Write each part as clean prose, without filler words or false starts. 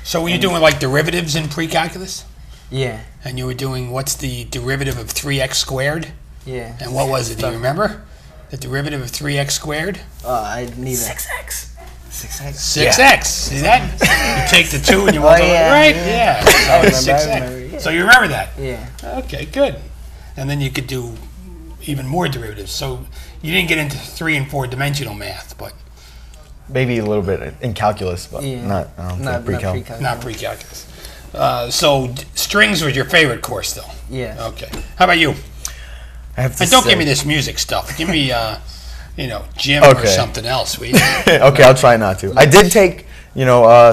So were you doing like derivatives in pre-calculus? Yeah. And you were doing, what's the derivative of 3x squared? Yeah. And what was it? Do you remember? The derivative of 3x squared? I need 6x. 6x. 6x. Yeah. See that? You take the 2 and you multiply it, right? Yeah. So it's 6x. Yeah. So you remember that? Yeah. Okay, good. And then you could do even more derivatives. So you didn't get into 3 and 4 dimensional math, but Maybe a little bit in calculus, but Yeah. not pre-cal. not pre-calculus. So strings was your favorite course, though. Yeah. Okay. How about you? I have to And don't say- give me this music stuff. Give me, gym or Okay. something else. Will you? Okay, I'll try not to. I did take,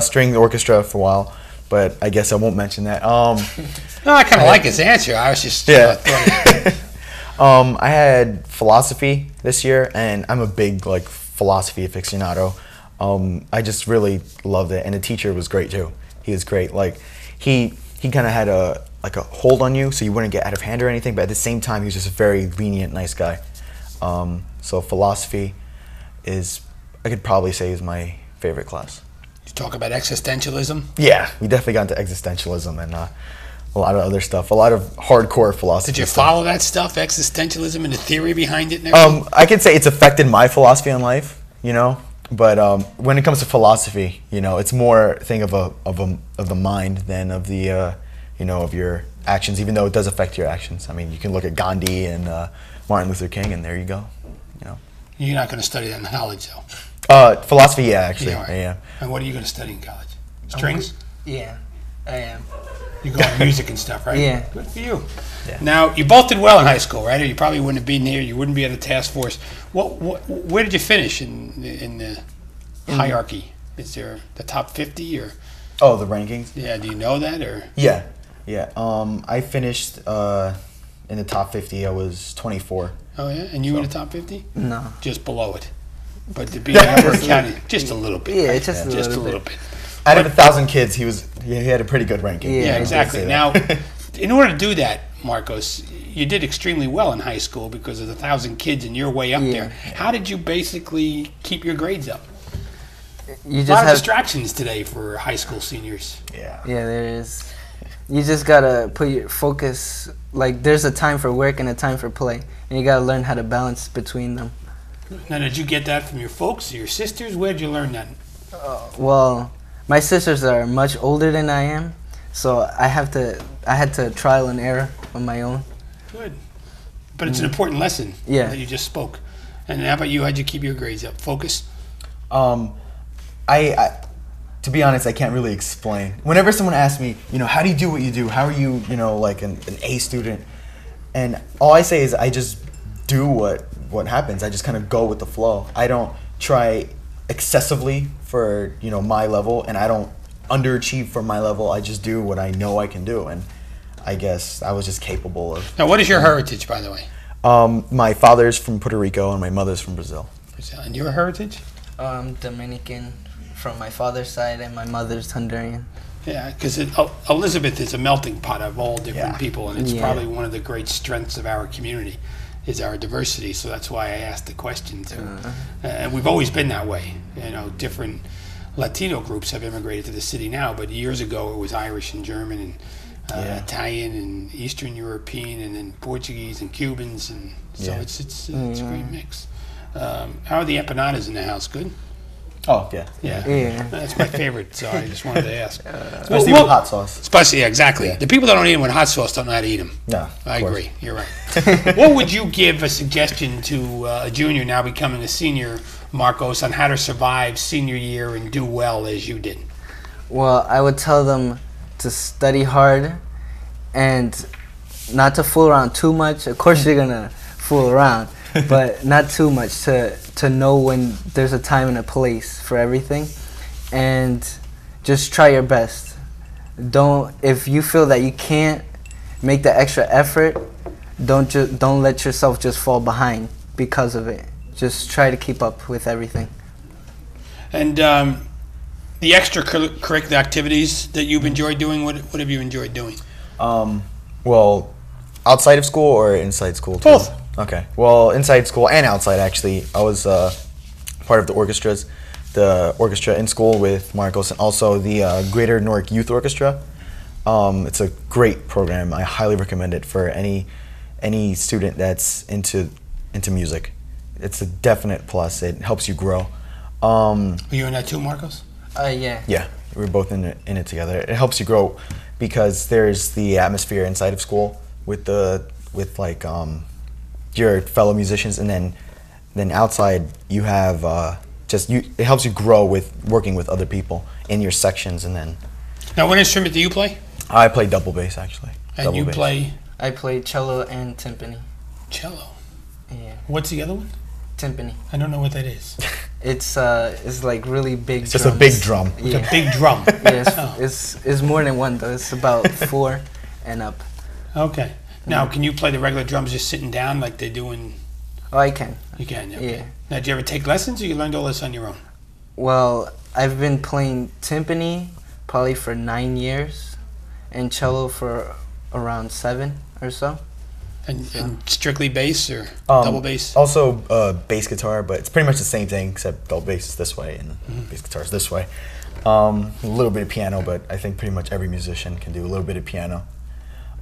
string orchestra for a while, but I guess I won't mention that. No, I kind of like his answer. I was just Yeah. thought I had philosophy this year, and I'm a big philosophy aficionado. I just really loved it, and the teacher was great too. He was great. Like he kind of had a hold on you, so you wouldn't get out of hand or anything. But at the same time, he was just a very lenient, nice guy. So philosophy I could probably say is my favorite class. You talk about existentialism. Yeah, we definitely got into existentialism and a lot of other stuff, a lot of hardcore philosophy. Did you stuff. follow that stuff, existentialism, and the theory behind it? And everything? I could say it's affected my philosophy on life, but when it comes to philosophy, it's more a thing of the mind than of the of your actions. Even though it does affect your actions. I mean, you can look at Gandhi and Martin Luther King, and there you go. You're not going to study that in college, though. Philosophy, yeah, actually, You are. yeah. And what are you going to study in college? Strings? Yeah. I am. You go on music and stuff, right? Yeah. Good for you. Yeah. Now, you both did well in high school, right? Or you probably wouldn't have been here. You wouldn't be at a task force. Where did you finish in the hierarchy? Is there the top 50 or? Oh, the rankings. Yeah. Do you know that or? Yeah. I finished in the top 50. I was 24. Oh yeah, and you were in the top 50? No. Just below it. But to be in Hamburg County, just a little bit. Yeah, right? just a just a little little bit. bit. Out of 1,000 kids, he had a pretty good ranking. Yeah, Yeah, I did exactly. say Now, that. in order to do that, Marcos, you did extremely well in high school because of the 1,000 kids and you're way up Yeah. there. How did you basically keep your grades up? You A just lot of have. distractions today for high school seniors. Yeah. Yeah, there is. You just gotta put your focus. Like, there's a time for work and a time for play, and you gotta learn how to balance between them. Now, did you get that from your folks or your sisters? Where did you learn that? Well, my sisters are much older than I am, so I had to trial and error on my own. Good. But it's an important lesson Yeah. that you just spoke. And how about you? How'd you keep your grades up? Focus? I to be honest, I can't really explain. Whenever someone asks me, how do you do what you do? How are you, like an A student? And all I say is I just do what happens. I just kind of go with the flow. I don't try excessively for, my level, and I don't underachieve for my level. I just do what I know I can do, and I guess I was just capable of. Now, what is your heritage, by the way? My father's from Puerto Rico and my mother's from Brazil. And your heritage? Dominican from my father's side, and my mother's Honduran. Yeah, because Elizabeth is a melting pot of all different Yeah. people, and it's Yeah. probably one of the great strengths of our community is our diversity. So that's why I asked the question too. And we've always been that way. Different Latino groups have immigrated to the city now, but years ago it was Irish and German and Yeah. Italian and Eastern European, and then Portuguese and Cubans, and so Yeah. it's a great mix. How are the empanadas in the house? Good. Oh, yeah. Yeah. That's my favorite, so I just wanted to ask. Especially Well, with hot sauce. Especially, yeah, exactly. Yeah. The people that don't eat them with hot sauce don't know how to eat them. No, I of course. agree. You're right. What would you give a suggestion to a junior now becoming a senior, Marcos, on how to survive senior year and do well as you did? Well, I would tell them to study hard and not to fool around too much. Of course, you're gonna fool around, but not too much. To know when there's a time and a place for everything, and just try your best. If you feel that you can't make the extra effort, don't let yourself just fall behind because of it. Just try to keep up with everything. And the extracurricular activities that you've enjoyed doing, what have you enjoyed doing? Well, outside of school or inside school too? Both. Okay. Well, inside school and outside actually. I was part of the orchestras the orchestra in school with Marcos, and also the Greater Newark Youth Orchestra. It's a great program. I highly recommend it for any student that's into music. It's a definite plus. It helps you grow. Were you in that too, Marcos? Yeah. Yeah, we're both in it together. It helps you grow because there's the atmosphere inside of school with like your fellow musicians, and then outside you have it helps you grow with working with other people in your sections. And then Now, what instrument do you play? I play double bass actually. And Double you bass. play I play cello and timpani. cello. Yeah, What's the other one? timpani. I don't know what that is. It's like really big. It's just a big drum. It's Yeah. a big drum. Yes, Oh. it's more than one though. It's about 4 and up. Okay. Now, can you play the regular drums just sitting down like they do in? Oh, I can. You can. Okay. Yeah. Now, did you ever take lessons, or you learned all this on your own? Well, I've been playing timpani probably for 9 years, and cello for around 7 or so. And strictly bass or double bass? Also bass guitar, but it's pretty much the same thing except double bass is this way and bass guitar is this way. A little bit of piano, but I think pretty much every musician can do a little bit of piano.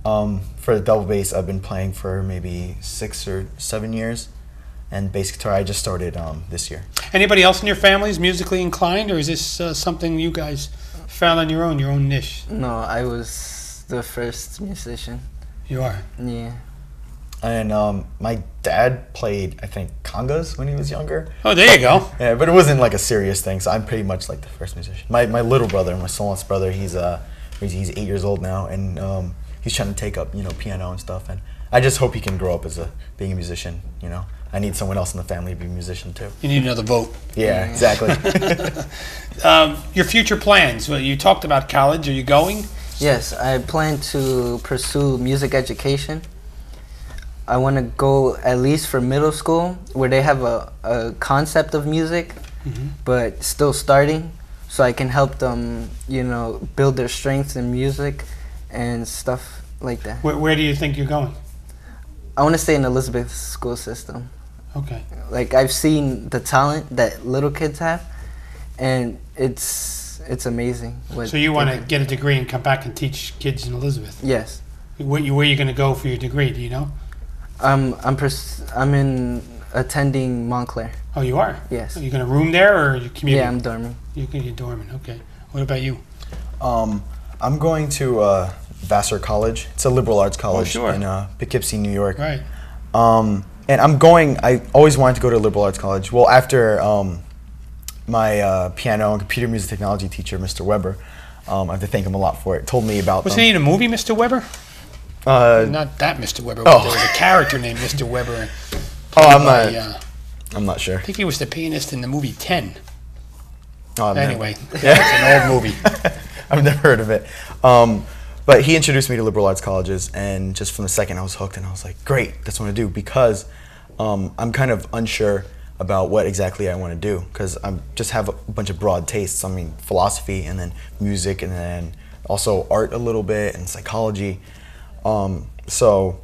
For the double bass, I've been playing for maybe 6 or 7 years, and bass guitar I just started this year. Anybody else in your family is musically inclined, or is this something you guys found on your own niche? No, I was the first musician. You are. Yeah. And my dad played, I think, congas when he was younger. Oh, there you go. Yeah, but it wasn't like a serious thing, so I'm pretty much like the first musician. My little brother, my smallest brother, he's 8 years old now, and he's trying to take up piano and stuff. And I just hope he can grow up as being a musician. I need someone else in the family to be a musician too. You need another vote. Yeah, exactly. Your future plans. Well, you talked about college. Are you going? Yes, I plan to pursue music education. I want to go at least for middle school, where they have a concept of music, but still starting, so I can help them, build their strengths in music and stuff like that. Where do you think you're going? I want to stay in Elizabeth school system. Okay. Like, I've seen the talent that little kids have, and it's amazing. So you want to get a degree and come back and teach kids in Elizabeth? Yes. Where are you going to go for your degree? Do you know? I'm attending Montclair. Oh, you are? Yes. Are you going to room there, or are you commuting? Yeah, I'm dorming. You're dorming. Okay. What about you? I'm going to Vassar College. It's a liberal arts college sure. in Poughkeepsie, New York. Right. And I always wanted to go to a liberal arts college. Well, after my piano and computer music technology teacher, Mr. Weber, I have to thank him a lot for it, told me about Wasn't he in a movie, Mr. Weber? Uh, Not that Mr. Weber. Oh. But there was a character named Mr. Weber. I'm not sure. I think he was the pianist in the movie 10. Oh, Anyway, that's an old movie. I've never heard of it. But he introduced me to liberal arts colleges, and just from the second I was hooked, and I was like, great, that's what I want to do, because I'm kind of unsure about what exactly I want to do, because I just have a bunch of broad tastes. I mean, philosophy, and then music, and then also art a little bit, and psychology. So